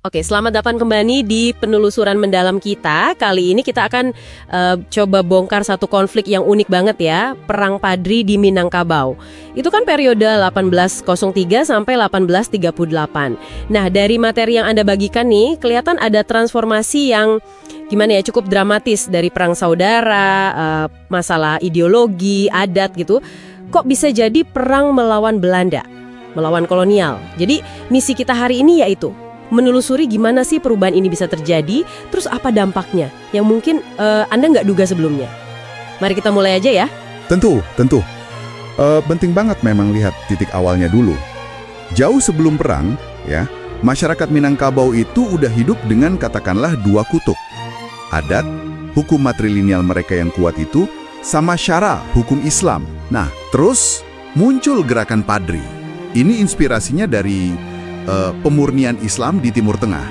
Oke, selamat datang kembali di penelusuran mendalam kita. Kali ini kita akan coba bongkar satu konflik yang unik banget ya, Perang Padri di Minangkabau. Itu kan periode 1803 sampai 1838. Nah, dari materi yang Anda bagikan nih, kelihatan ada transformasi yang gimana ya, cukup dramatis dari perang saudara, masalah ideologi, adat gitu. Kok bisa jadi perang melawan Belanda, melawan kolonial? Jadi misi kita hari ini yaitu menelusuri gimana sih perubahan ini bisa terjadi, terus apa dampaknya yang mungkin Anda nggak duga sebelumnya. Mari kita mulai aja ya. Tentu. Penting banget memang lihat titik awalnya dulu. Jauh sebelum perang, ya, masyarakat Minangkabau itu udah hidup dengan katakanlah dua kutub. Adat, hukum matrilineal mereka yang kuat itu, sama syara, hukum Islam. Nah, terus muncul gerakan Padri. Ini inspirasinya dari pemurnian Islam di Timur Tengah.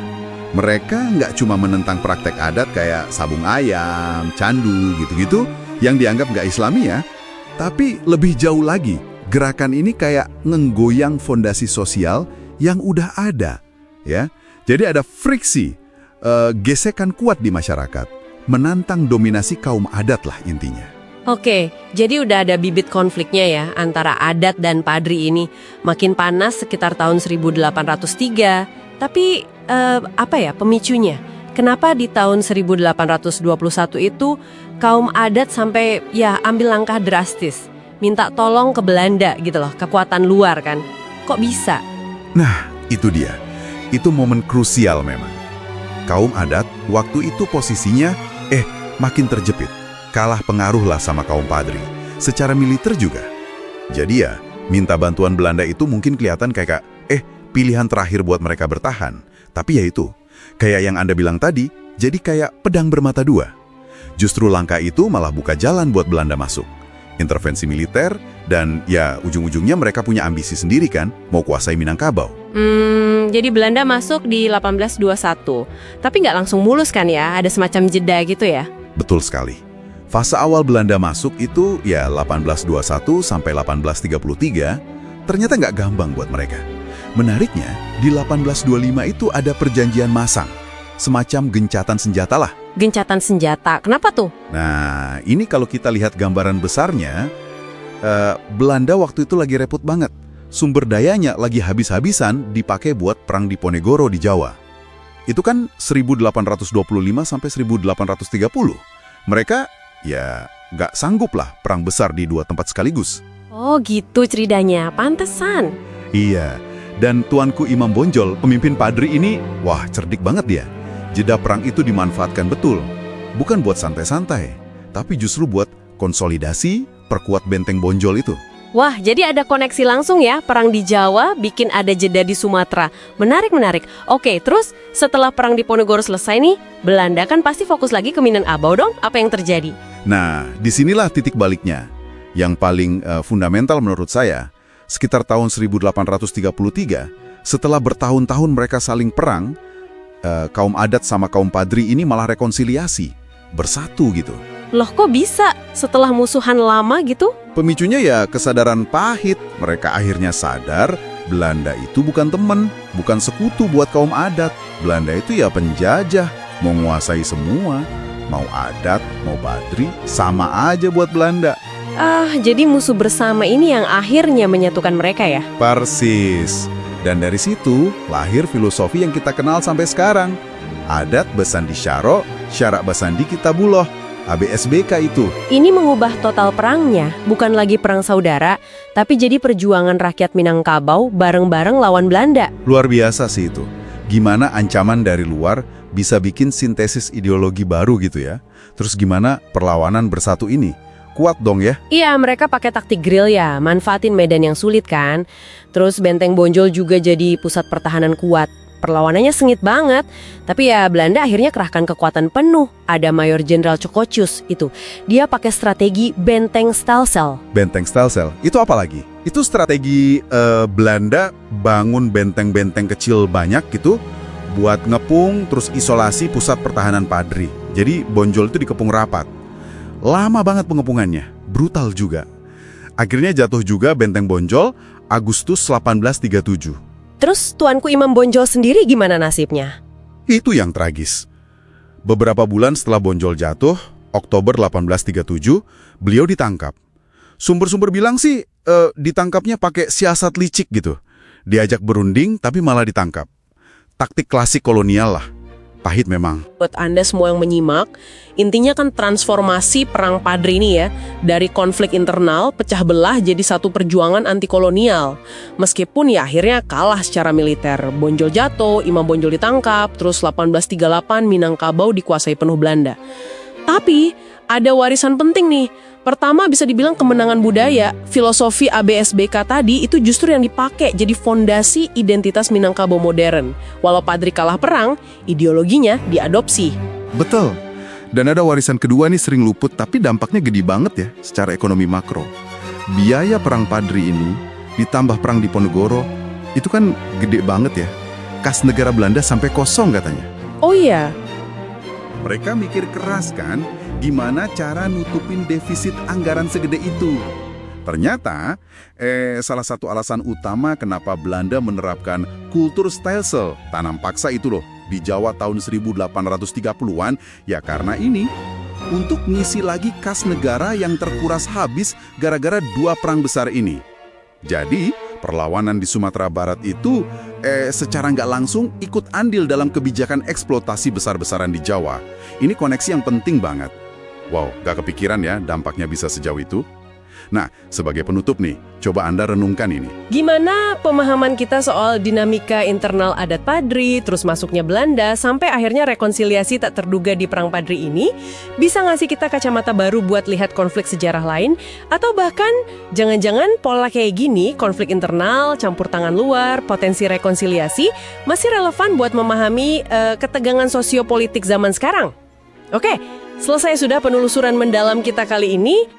Mereka nggak cuma menentang praktek adat kayak sabung ayam, candu, gitu-gitu, yang dianggap nggak Islami ya. Tapi lebih jauh lagi, gerakan ini kayak nggoyang fondasi sosial yang udah ada. Ya, jadi ada friksi, gesekan kuat di masyarakat, menantang dominasi kaum adat lah intinya. Oke, jadi udah ada bibit konfliknya ya antara adat dan Padri ini. Makin panas sekitar tahun 1803. Tapi apa ya pemicunya? Kenapa di tahun 1821 itu kaum adat sampai ya ambil langkah drastis, minta tolong ke Belanda gitu loh, kekuatan luar kan? Kok bisa? Nah, itu dia. Itu momen krusial memang. Kaum adat waktu itu posisinya makin terjepit. Kalah pengaruh lah sama kaum Padri, secara militer juga. Jadi ya, minta bantuan Belanda itu mungkin kelihatan kayak pilihan terakhir buat mereka bertahan. Tapi ya itu, kayak yang Anda bilang tadi, jadi kayak pedang bermata dua. Justru langkah itu malah buka jalan buat Belanda masuk. Intervensi militer, dan ya ujung-ujungnya mereka punya ambisi sendiri kan, mau kuasai Minangkabau. Jadi Belanda masuk di 1821. Tapi nggak langsung mulus kan ya, ada semacam jeda gitu ya? Betul sekali. Fase awal Belanda masuk itu ya 1821 sampai 1833, ternyata nggak gampang buat mereka. Menariknya, di 1825 itu ada perjanjian masang, semacam gencatan senjata lah. Gencatan senjata, kenapa tuh? Nah, ini kalau kita lihat gambaran besarnya, Belanda waktu itu lagi repot banget. Sumber dayanya lagi habis-habisan dipakai buat perang Diponegoro di Jawa. Itu kan 1825 sampai 1830. Mereka ya nggak sanggup lah perang besar di dua tempat sekaligus. Oh gitu ceritanya, pantesan. Iya, dan Tuanku Imam Bonjol, pemimpin Padri ini, wah cerdik banget dia. Jeda perang itu dimanfaatkan betul. Bukan buat santai-santai, tapi justru buat konsolidasi, perkuat benteng Bonjol itu. Wah, jadi ada koneksi langsung ya, perang di Jawa bikin ada jeda di Sumatera. Menarik. Oke, terus setelah perang Diponegoro selesai nih, Belanda kan pasti fokus lagi ke Minangkabau dong. Apa yang terjadi? Nah, disinilah titik baliknya. Yang paling fundamental menurut saya, sekitar tahun 1833, setelah bertahun-tahun mereka saling perang, kaum adat sama kaum Padri ini malah rekonsiliasi, bersatu gitu. Loh kok bisa setelah musuhan lama gitu? Pemicunya ya kesadaran pahit. Mereka akhirnya sadar Belanda itu bukan teman, bukan sekutu buat kaum adat. Belanda itu ya penjajah, mau menguasai semua. Mau adat, mau Padri, sama aja buat Belanda. Jadi musuh bersama ini yang akhirnya menyatukan mereka ya? Persis. Dan dari situ lahir filosofi yang kita kenal sampai sekarang. Adat Basandi Syaro, Syarak Basandi Kitabuloh. ABSBK itu. Ini mengubah total perangnya, bukan lagi perang saudara, tapi jadi perjuangan rakyat Minangkabau bareng-bareng lawan Belanda. Luar biasa sih itu. Gimana ancaman dari luar bisa bikin sintesis ideologi baru gitu ya. Terus gimana perlawanan bersatu ini? Kuat dong ya? Iya, mereka pakai taktik gerilya, manfaatin medan yang sulit kan. Terus benteng Bonjol juga jadi pusat pertahanan kuat. Perlawanannya sengit banget, tapi ya Belanda akhirnya kerahkan kekuatan penuh. Ada Mayor Jenderal Cokocius itu. Dia pakai strategi benteng Stelsel. Benteng Stelsel? Itu apa lagi? Itu strategi Belanda bangun benteng-benteng kecil banyak gitu, buat ngepung terus isolasi pusat pertahanan Padri. Jadi Bonjol itu dikepung rapat. Lama banget pengepungannya, brutal juga. Akhirnya jatuh juga benteng Bonjol Agustus 1837. Terus Tuanku Imam Bonjol sendiri gimana nasibnya? Itu yang tragis. Beberapa bulan setelah Bonjol jatuh, Oktober 1837, beliau ditangkap. Sumber-sumber bilang sih ditangkapnya pakai siasat licik gitu. Diajak berunding tapi malah ditangkap. Taktik klasik kolonial lah. Pahit memang. Buat Anda semua yang menyimak, intinya kan transformasi Perang Padri ini ya, dari konflik internal pecah belah jadi satu perjuangan anti kolonial. Meskipun ya akhirnya kalah secara militer. Bonjol jatuh, Imam Bonjol ditangkap, terus 1838 Minangkabau dikuasai penuh Belanda. Tapi ada warisan penting nih. Pertama bisa dibilang kemenangan budaya, filosofi ABSBK tadi itu justru yang dipakai jadi fondasi identitas Minangkabau modern. Walau Padri kalah perang, ideologinya diadopsi. Betul. Dan ada warisan kedua nih sering luput tapi dampaknya gede banget ya secara ekonomi makro. Biaya perang Padri ini ditambah perang Diponegoro itu kan gede banget ya. Kas negara Belanda sampai kosong katanya. Oh iya, Mereka mikir keras kan, gimana cara nutupin defisit anggaran segede itu. Ternyata, salah satu alasan utama kenapa Belanda menerapkan kultur stelsel, tanam paksa itu loh, di Jawa tahun 1830-an, ya karena ini, untuk ngisi lagi kas negara yang terkuras habis gara-gara dua perang besar ini. Jadi, perlawanan di Sumatera Barat itu secara nggak langsung ikut andil dalam kebijakan eksploitasi besar-besaran di Jawa. Ini koneksi yang penting banget. Wow, nggak kepikiran ya dampaknya bisa sejauh itu. Nah, sebagai penutup nih, coba Anda renungkan ini. gimana pemahaman kita soal dinamika internal adat Padri, terus masuknya Belanda, sampai akhirnya rekonsiliasi tak terduga di Perang Padri ini, bisa ngasih kita kacamata baru buat lihat konflik sejarah lain, atau bahkan jangan-jangan pola kayak gini, konflik internal, campur tangan luar, potensi rekonsiliasi, masih relevan buat memahami ketegangan sosiopolitik zaman sekarang? Oke, selesai sudah penelusuran mendalam kita kali ini.